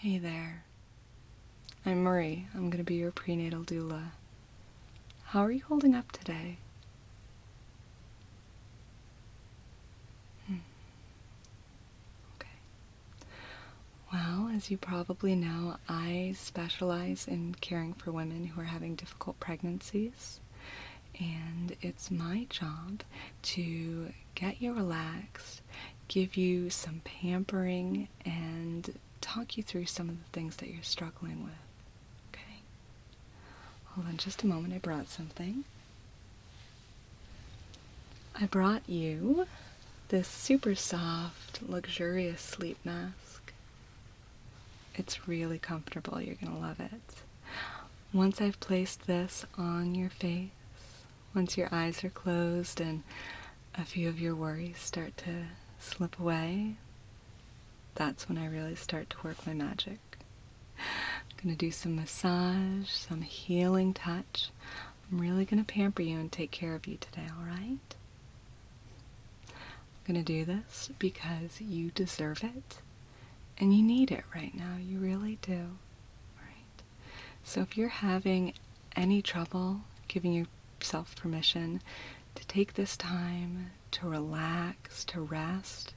Hey there, I'm Marie. I'm going to be your prenatal doula. How are you holding up today? Okay. Well, as you probably know, I specialize in caring for women who are having difficult pregnancies, and it's my job to get you relaxed, give you some pampering, and talk you through some of the things that you're struggling with. Okay? Hold on just a moment, I brought something. I brought you this super soft, luxurious sleep mask. It's really comfortable. You're going to love it. Once I've placed this on your face, once your eyes are closed and a few of your worries start to slip away, that's when I really start to work my magic. I'm going to do some massage, some healing touch. I'm really going to pamper you and take care of you today, all right? I'm going to do this because you deserve it and you need it right now. You really do. All right? So if you're having any trouble giving yourself permission to take this time to relax, to rest,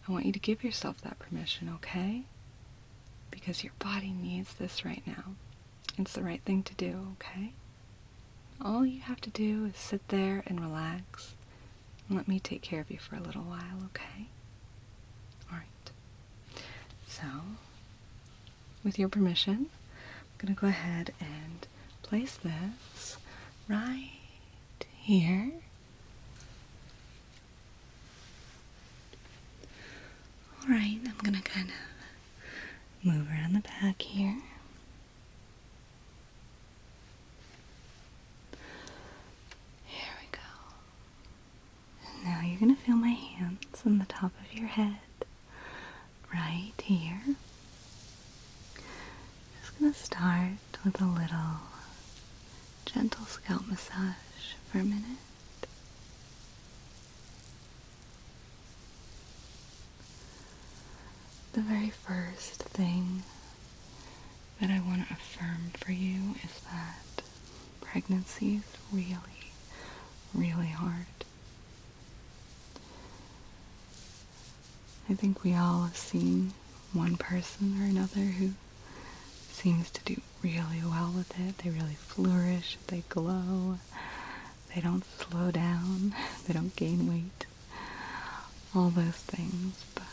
I want you to give yourself that permission, okay? Because your body needs this right now. It's the right thing to do, okay? All you have to do is sit there and relax and let me take care of you for a little while, okay? All right. So, with your permission, I'm going to go ahead and place this right here. All right, I'm going to kind of move around the back here. Here we go. And now you're going to feel my hands on the top of your head, right here. Just going to start with a little gentle scalp massage for a minute. The very first thing that I want to affirm for you is that pregnancy is really, really hard. I think we all have seen one person or another who seems to do really well with it. They really flourish, they glow, they don't slow down, they don't gain weight, all those things, but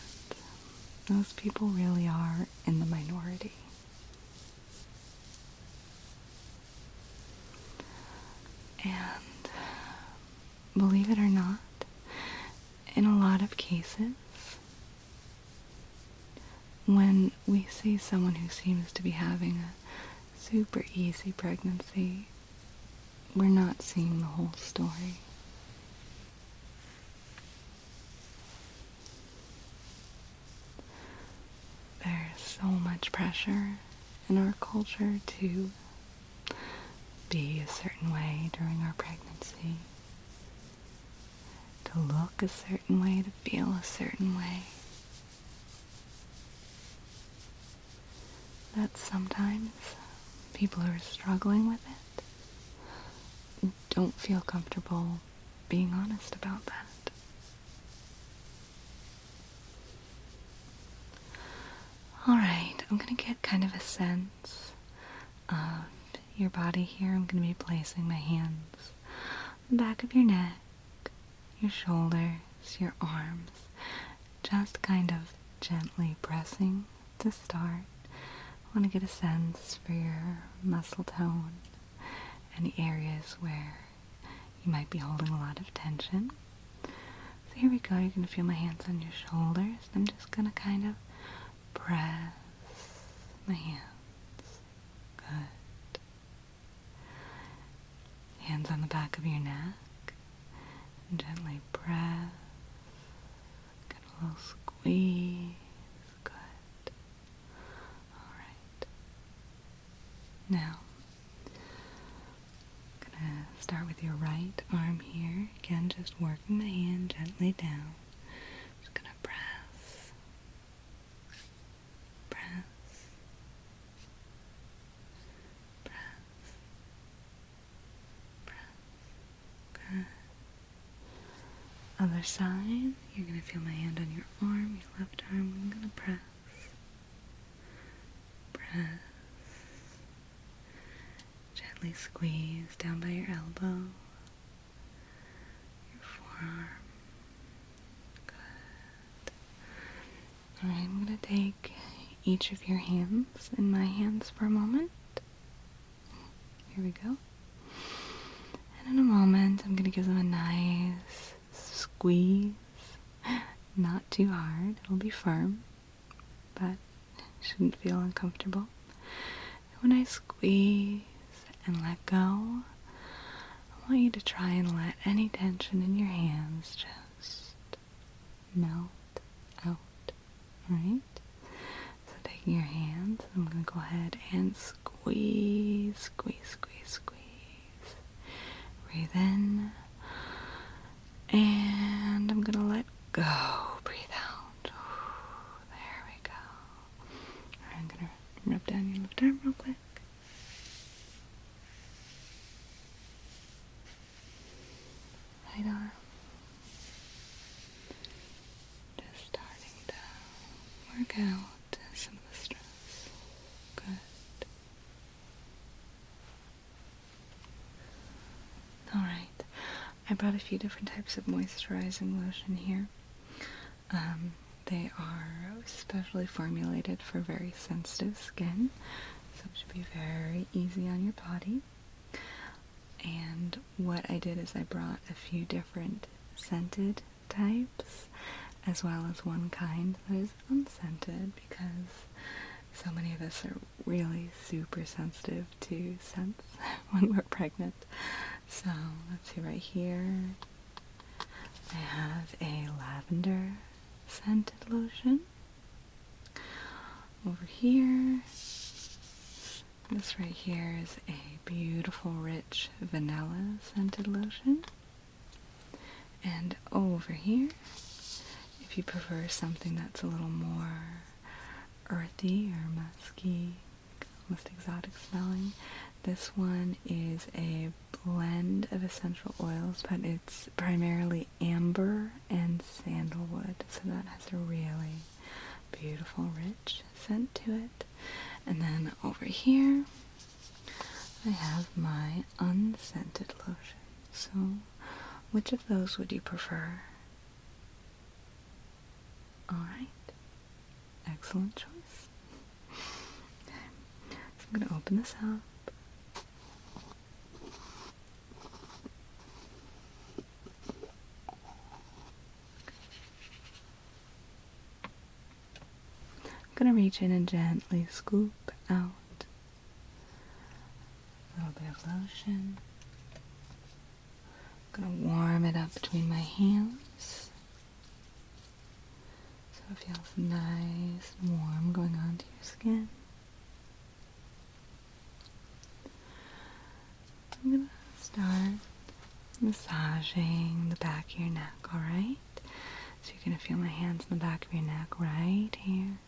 those people really are in the minority. And believe it or not, in a lot of cases, when we see someone who seems to be having a super easy pregnancy, we're not seeing the whole story. There's so much pressure in our culture to be a certain way during our pregnancy, to look a certain way, to feel a certain way. That sometimes people who are struggling with it don't feel comfortable being honest about that. Alright, I'm going to get kind of a sense of your body here. I'm going to be placing my hands on the back of your neck, your shoulders, your arms, just kind of gently pressing to start. I want to get a sense for your muscle tone and the areas where you might be holding a lot of tension. So here we go. You're going to feel my hands on your shoulders. I'm just going to kind of press my hands. Good. Hands on the back of your neck. And gently press. Get a little squeeze. Good. Alright. Now, I'm going to start with your right arm here. Again, just working my hand gently down. Just going to press. Press. Other side, you're going to feel my hand on your arm, your left arm. I'm going to press, gently squeeze down by your elbow, your forearm. Good. Alright, I'm going to take each of your hands in my hands for a moment. Here we go. And in a moment, I'm going to give them a nice squeeze. Not too hard. It'll be firm, but shouldn't feel uncomfortable. And when I squeeze and let go, I want you to try and let any tension in your hands just melt out. Alright? So taking your hands, I'm going to go ahead and squeeze, squeeze, squeeze, squeeze. Breathe in. And I'm going to let go. Breathe out. There we go. Alright, I'm going to rub down your left arm real quick. Right arm. Just starting to work out some of the stress. Good. Alright. I brought a few different types of moisturizing lotion here. They are specially formulated for very sensitive skin, so it should be very easy on your body. And what I did is I brought a few different scented types, as well as one kind that is unscented, because so many of us are really super sensitive to scents when we're pregnant. So let's see, right here I have a lavender scented lotion. Over here, this right here is a beautiful rich vanilla scented lotion. And over here, if you prefer something that's a little more earthy or musky, almost exotic smelling, this one is a blend of essential oils, but it's primarily amber and sandalwood, so that has a really beautiful, rich scent to it. And then over here, I have my unscented lotion. So, which of those would you prefer? Alright, excellent choice. Okay. So I'm going to open this up. I'm going to reach in and gently scoop out a little bit of lotion. I'm going to warm it up between my hands so it feels nice and warm going onto your skin. I'm going to start massaging the back of your neck, alright? So you're going to feel my hands in the back of your neck right here.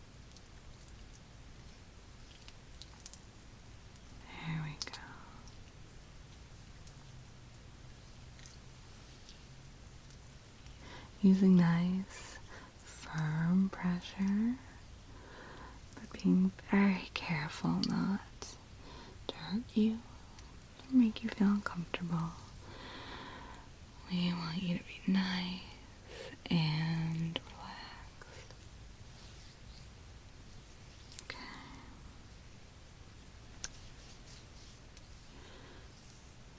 There we go. Using nice, firm pressure, but being very careful not to hurt you or make you feel uncomfortable. We want you to be nice and relaxed. Okay.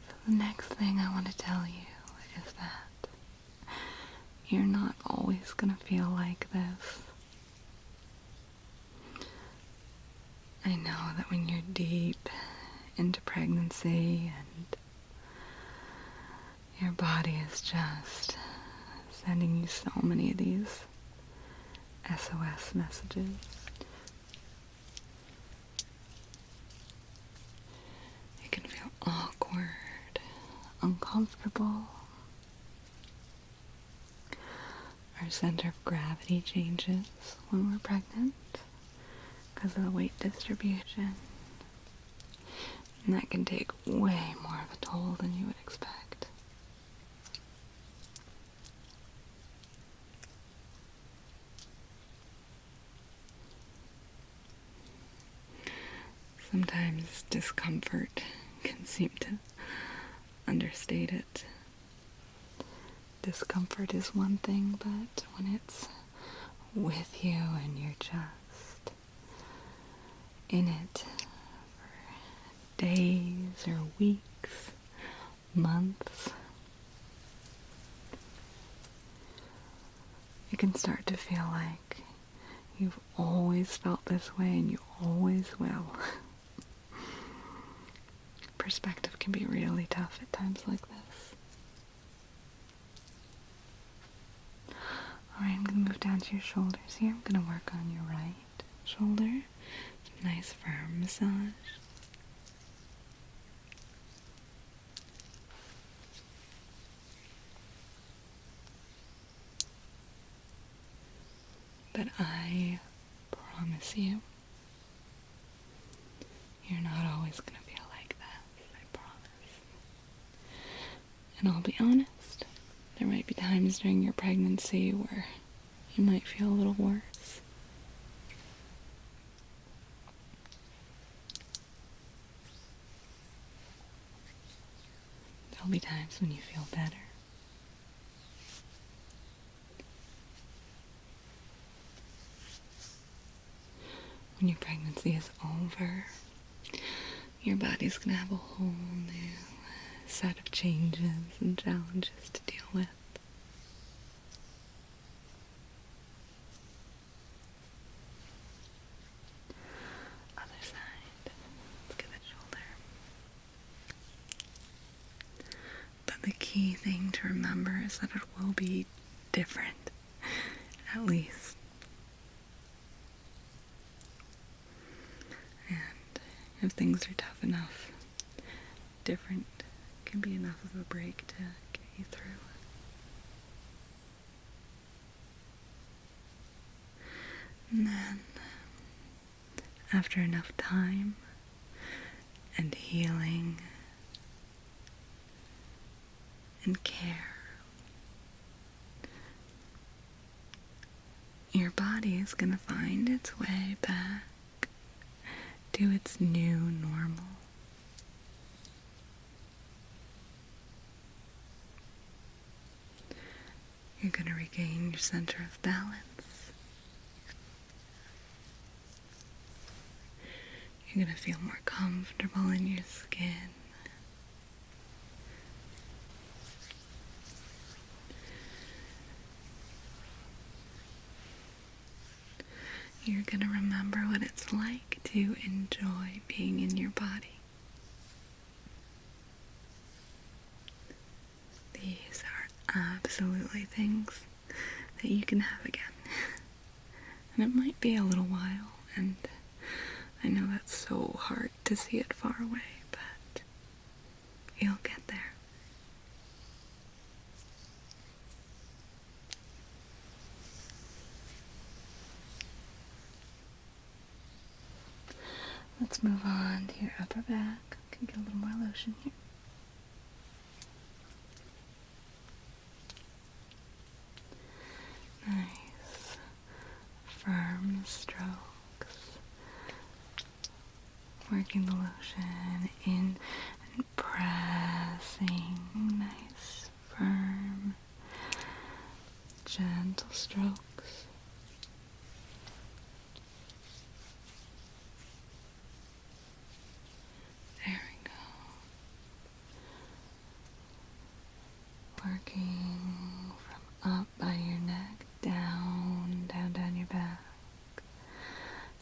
So the next thing I want to tell you is that you're not always going to feel like this. I know that when you're deep into pregnancy and your body is just sending you so many of these SOS messages, it can feel awkward, uncomfortable. Our center of gravity changes when we're pregnant because of the weight distribution. And that can take way more of a toll than you would expect. Sometimes discomfort can seem to understate it. Discomfort is one thing, but when it's with you and you're just in it for days or weeks, months, it can start to feel like you've always felt this way and you always will. Perspective can be really tough at times like this. Alright, I'm going to move down to your shoulders here. I'm going to work on your right shoulder. Some nice firm massage. But I promise you, you're not always going to feel like that. I promise. And I'll be honest, there might be times during your pregnancy where you might feel a little worse. There'll be times when you feel better. When your pregnancy is over, your body's going to have a whole new set of changes and challenges to deal with. Other side. Let's get that shoulder. But the key thing to remember is that it will be different, at least. If things are tough enough, different can be enough of a break to get you through. And then, after enough time and healing and care, your body is going to find its way back to its new normal. You're going to regain your center of balance. You're going to feel more comfortable in your skin. You're going to remember what it's like to enjoy being in your body. These are absolutely things that you can have again. And it might be a little while, and I know that's so hard to see it far away, but you'll get there. Let's move on to your upper back. I can get a little more lotion here. Nice, firm strokes. Working the lotion in and pressing. Nice, firm, gentle strokes. Working from up by your neck, down your back.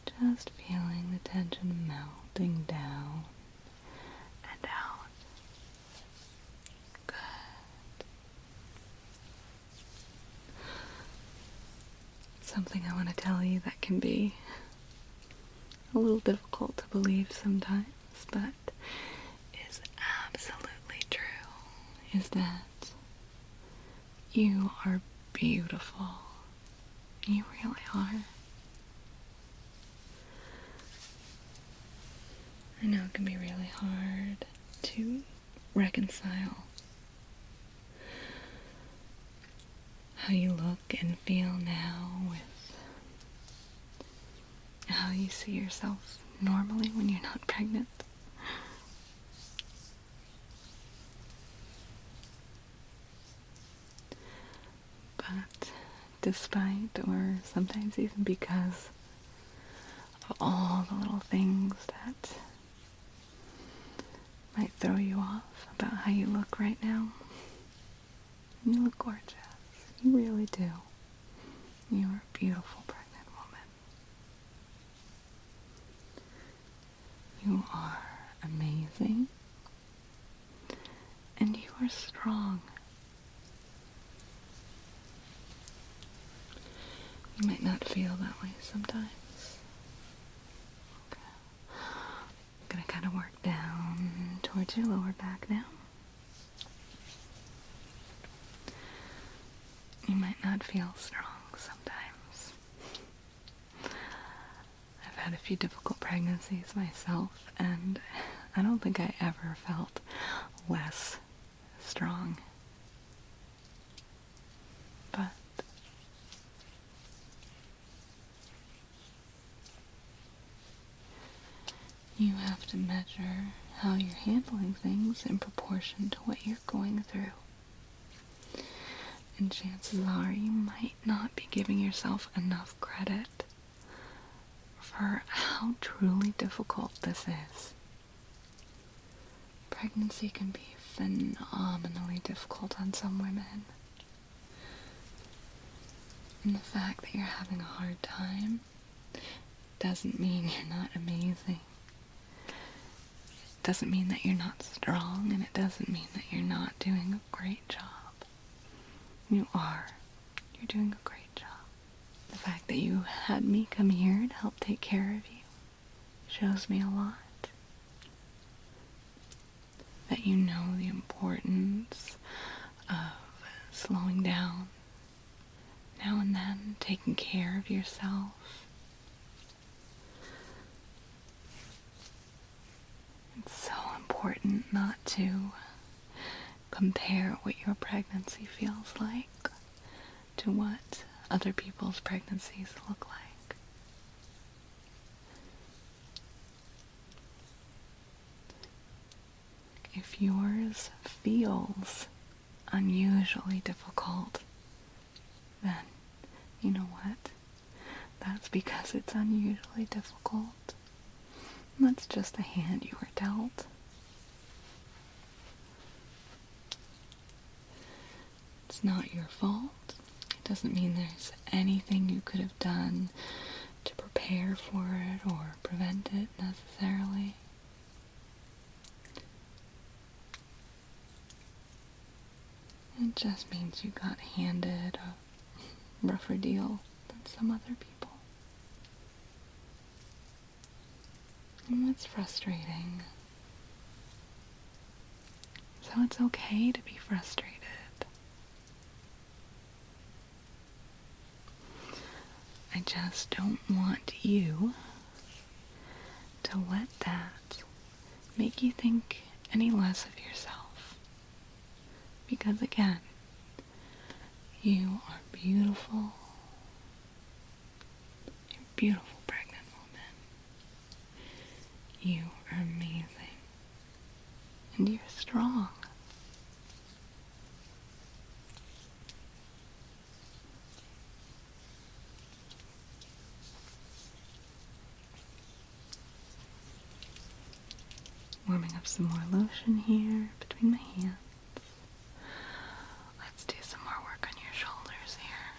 Just feeling the tension melting down and out. Good. Something I want to tell you that can be a little difficult to believe sometimes, but is absolutely true, is that you are beautiful. You really are. I know it can be really hard to reconcile how you look and feel now with how you see yourself normally when you're not pregnant. But despite, or sometimes even because of all the little things that might throw you off about how you look right now, you look gorgeous. You really do. You are a beautiful pregnant woman. You are amazing. And you are strong. You might not feel that way sometimes. Okay. I'm going to kind of work down towards your lower back now. You might not feel strong sometimes. I've had a few difficult pregnancies myself, and I don't think I ever felt less strong. But you have to measure how you're handling things in proportion to what you're going through. And chances are you might not be giving yourself enough credit for how truly difficult this is. Pregnancy can be phenomenally difficult on some women. And the fact that you're having a hard time doesn't mean you're not amazing. It doesn't mean that you're not strong, and it doesn't mean that you're not doing a great job. You are. You're doing a great job. The fact that you had me come here to help take care of you shows me a lot. That you know the importance of slowing down now and then, taking care of yourself. It's so important not to compare what your pregnancy feels like to what other people's pregnancies look like. If yours feels unusually difficult, then you know what? That's because it's unusually difficult. That's just the hand you were dealt. It's not your fault. It doesn't mean there's anything you could have done to prepare for it or prevent it necessarily. It just means you got handed a rougher deal than some other people. And that's frustrating. So it's okay to be frustrated. I just don't want you to let that make you think any less of yourself. Because again, you are beautiful. You're a beautiful pregnant woman. You are amazing. And you're strong. Warming up some more lotion here between my hands. Let's do some more work on your shoulders here.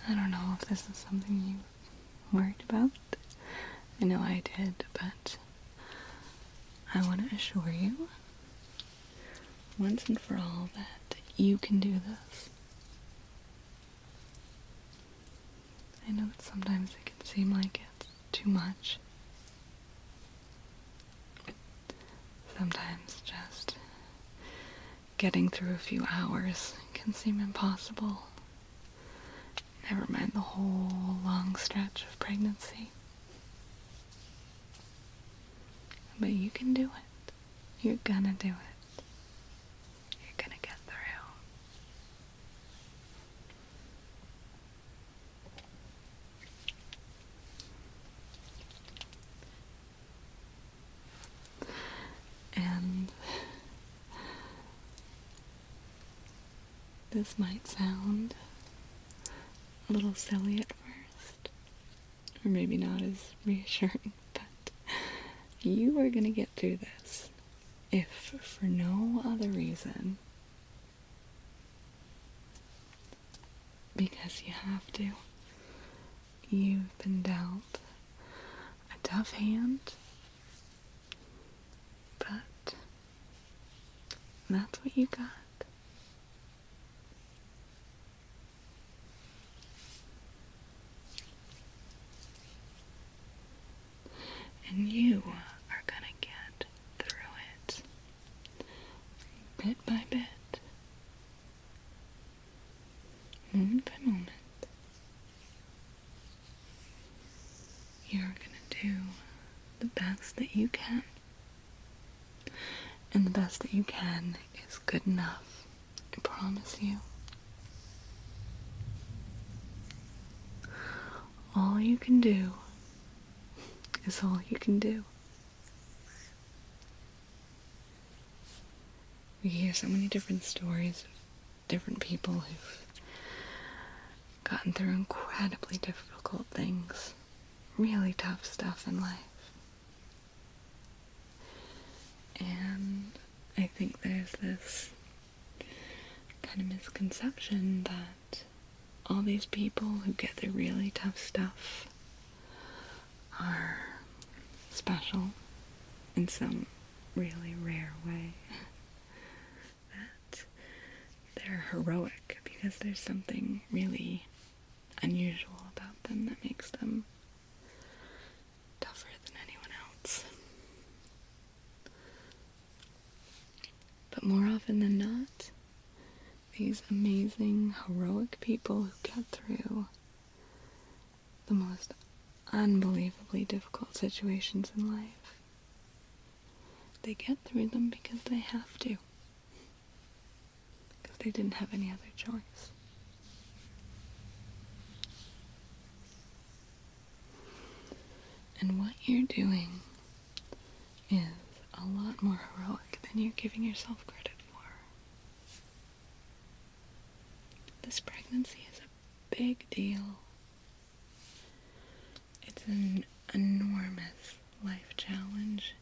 I don't know if this is something you worried about. I know I did, but I want to assure you, once and for all, that you can do this. I know that sometimes it can seem like it's too much. Sometimes just getting through a few hours can seem impossible. Never mind the whole long stretch of pregnancy. But you can do it. You're gonna do it. You're gonna get through. This might sound a little silly at first, or maybe not as reassuring, but you are going to get through this, if for no other reason, because you have to. You've been dealt a tough hand, but that's what you got. And you are gonna get through it, bit by bit, moment by moment. You're gonna do the best that you can, and the best that you can is good enough, I promise you. All you can do is all you can do. We hear so many different stories of different people who've gotten through incredibly difficult things, really tough stuff in life. And I think there's this kind of misconception that all these people who get through really tough stuff are special in some really rare way. That they're heroic because there's something really unusual about them that makes them tougher than anyone else. But more often than not, these amazing, heroic people who get through the most unbelievably difficult situations in life, they get through them because they have to. Because they didn't have any other choice. And what you're doing is a lot more heroic than you're giving yourself credit for. This pregnancy is a big deal. It's an enormous life challenge.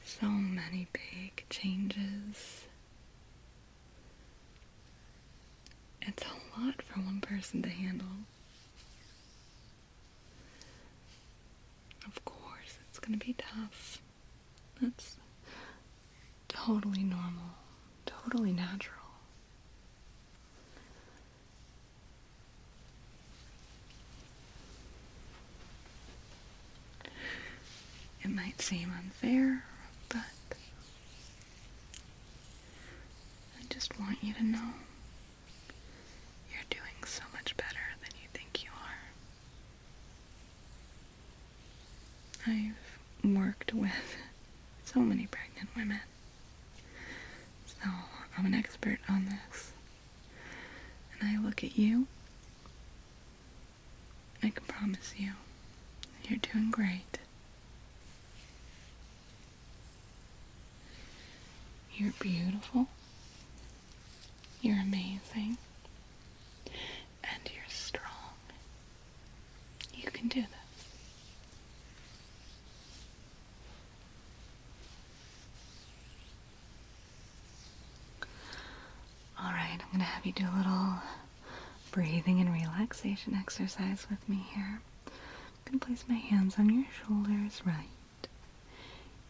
So many big changes. It's a lot for one person to handle. Of course, it's going to be tough. That's totally normal, totally natural. It might seem unfair, but I just want you to know you're doing so much better than you think you are. I've worked with so many pregnant women, so I'm an expert on this. And I look at you, I can promise you, you're doing great. You're beautiful, you're amazing, and you're strong. You can do this. Alright, I'm going to have you do a little breathing and relaxation exercise with me here. I'm going to place my hands on your shoulders right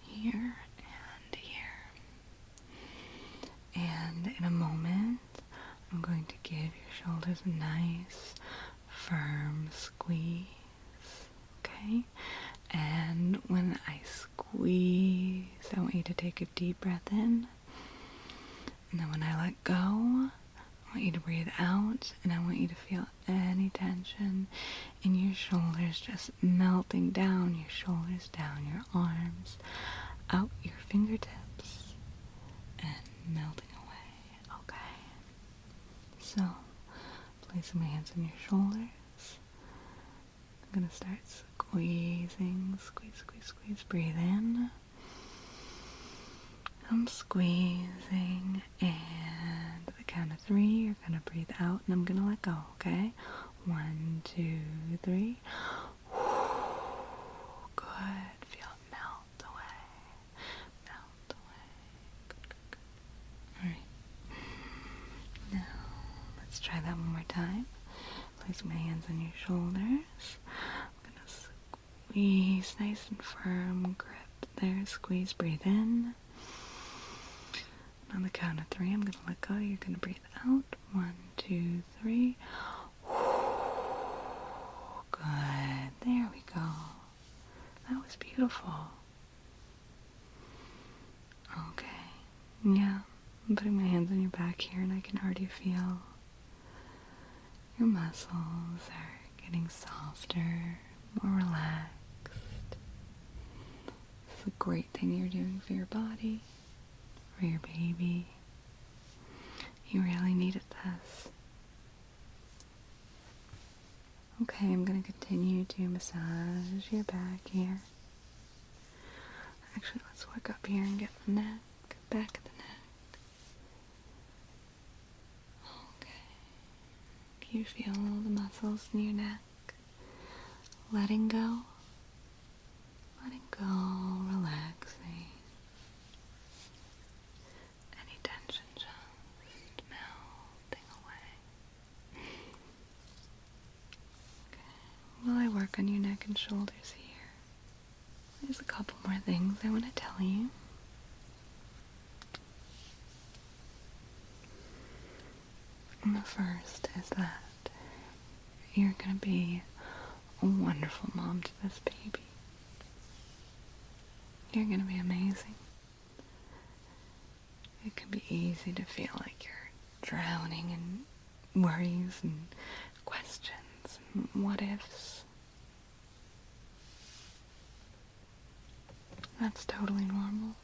here and here. And in a moment, I'm going to give your shoulders a nice, firm squeeze, okay? And when I squeeze, I want you to take a deep breath in. And then when I let go, I want you to breathe out, and I want you to feel any tension in your shoulders just melting down, your shoulders down, your arms, out your fingertips, and melting away, okay? So, placing my hands on your shoulders, I'm going to start squeezing, squeeze, squeeze, squeeze, breathe in, some squeezing, and at the count of 3, you're gonna breathe out, and I'm gonna let go, okay? 1, 2, 3. Good. Feel it melt away. Melt away. Good, good, good. Alright. Now, let's try that one more time. Place my hands on your shoulders. I'm gonna squeeze nice and firm. Grip there. Squeeze. Breathe in. On the count of 3, I'm gonna let go. You're gonna breathe out. 1, 2, 3. Good. There we go. That was beautiful. Okay. Yeah. I'm putting my hands on your back here, and I can already feel your muscles are getting softer, more relaxed. It's a great thing you're doing for your body, for your baby. You really needed this. Okay, I'm going to continue to massage your back here. Actually, let's work up here and get the neck, back of the neck. Okay. Can you feel all the muscles in your neck? Letting go. Letting go, relaxing. Any tension just melting away. Okay. While I work on your neck and shoulders here, there's a couple more things I want to tell you. And the first is that you're going to be a wonderful mom to this baby. You're going to be amazing. It can be easy to feel like you're drowning in worries and questions and what ifs. That's totally normal.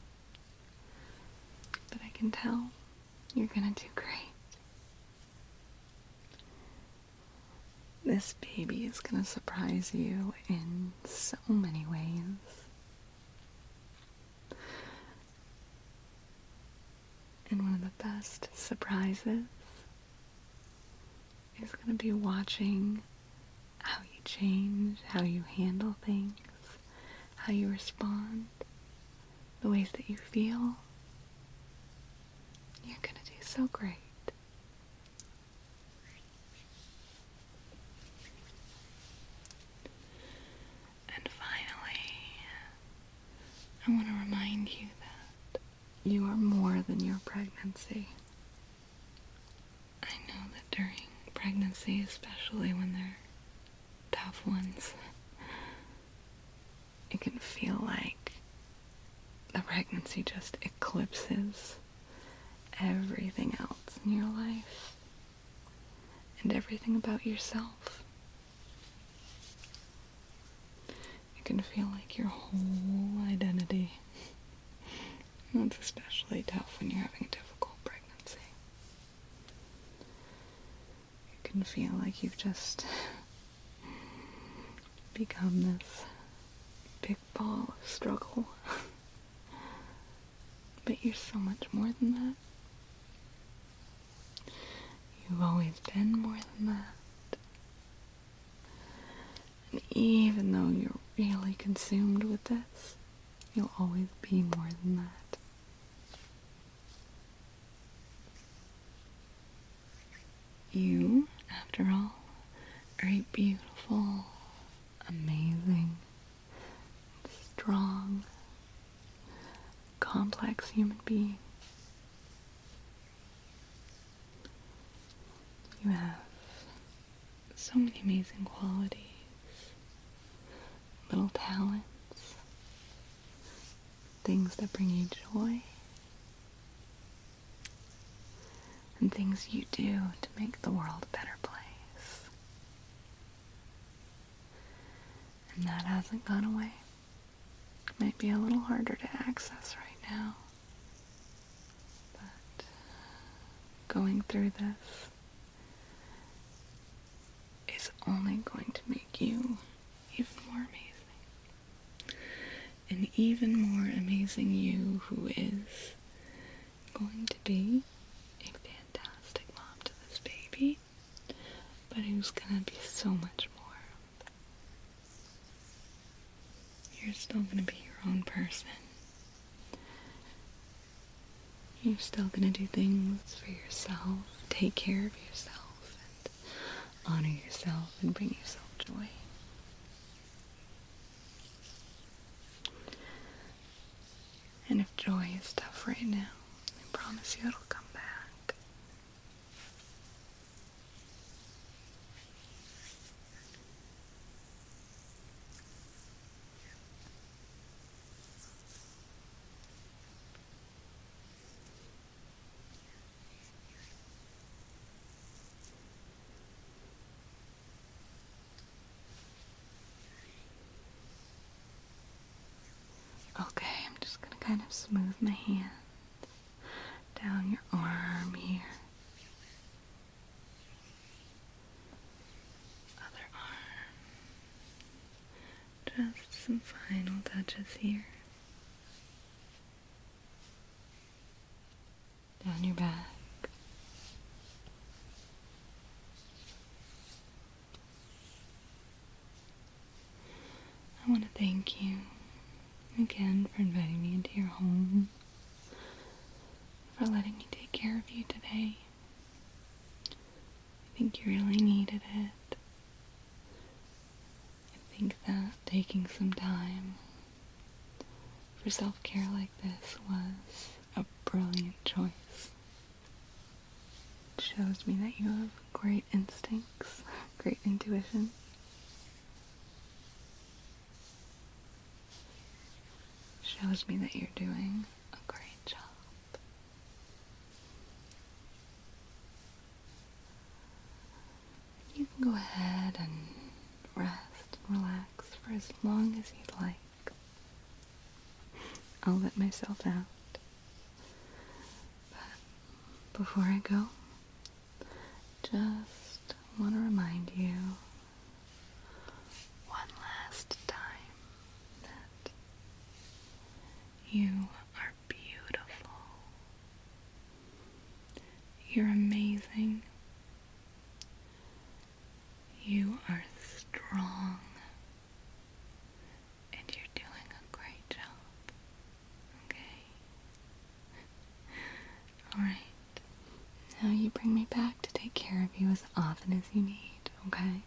But I can tell you're going to do great. This baby is going to surprise you in so many ways. And one of the best surprises is going to be watching how you change, how you handle things, how you respond, the ways that you feel. You're going to do so great. And finally, I want to remind you that you are more than your pregnancy. I know that during pregnancy, especially when they're tough ones, it can feel like the pregnancy just eclipses everything else in your life and everything about yourself. It can feel like your whole identity. That's especially tough when you're having a difficult pregnancy. It can feel like you've just become this big ball of struggle. But you're so much more than that. You've always been more than that. And even though you're really consumed with this, you'll always be more than that. You, after all, are a beautiful, amazing, strong, complex human being. You have so many amazing qualities, little talents, things that bring you joy, and things you do to make the world a better place. And that hasn't gone away. It might be a little harder to access right now, but going through this is only going to make you even more amazing. An even more amazing you who is going to be a fantastic mom to this baby, but who's gonna be so much more. You're still gonna be your own person. You're still gonna do things for yourself, take care of yourself, and honor yourself, and bring yourself joy. And if joy is tough right now, I promise you it'll come back. Okay, I'm just gonna kind of smooth my hands down your arm here. Other arm. Just some final touches here. Down your back. I want to thank you again for inviting me into your home, for letting me take care of you today. I think you really needed it. I think that taking some time for self-care like this was a brilliant choice. It shows me that you have great instincts, great intuition. Shows me that you're doing a great job. You can go ahead and rest and relax for as long as you'd like. I'll let myself out. But before I go, just want to remind you one last time that you are beautiful. You're amazing. You are strong. And you're doing a great job. Okay? Alright. Now you bring me back to take care of you as often as you need, okay?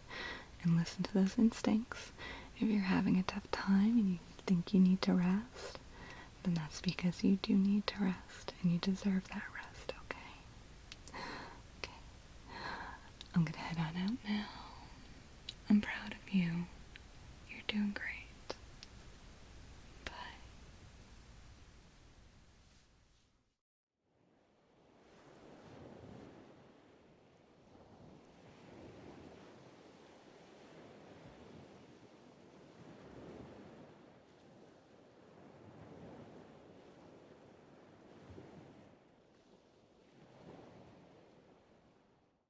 And listen to those instincts. If you're having a tough time and you think you need to rest, then that's because you do need to rest, and you deserve that rest, okay? Okay. I'm gonna head on out now. I'm proud of you. You're doing great.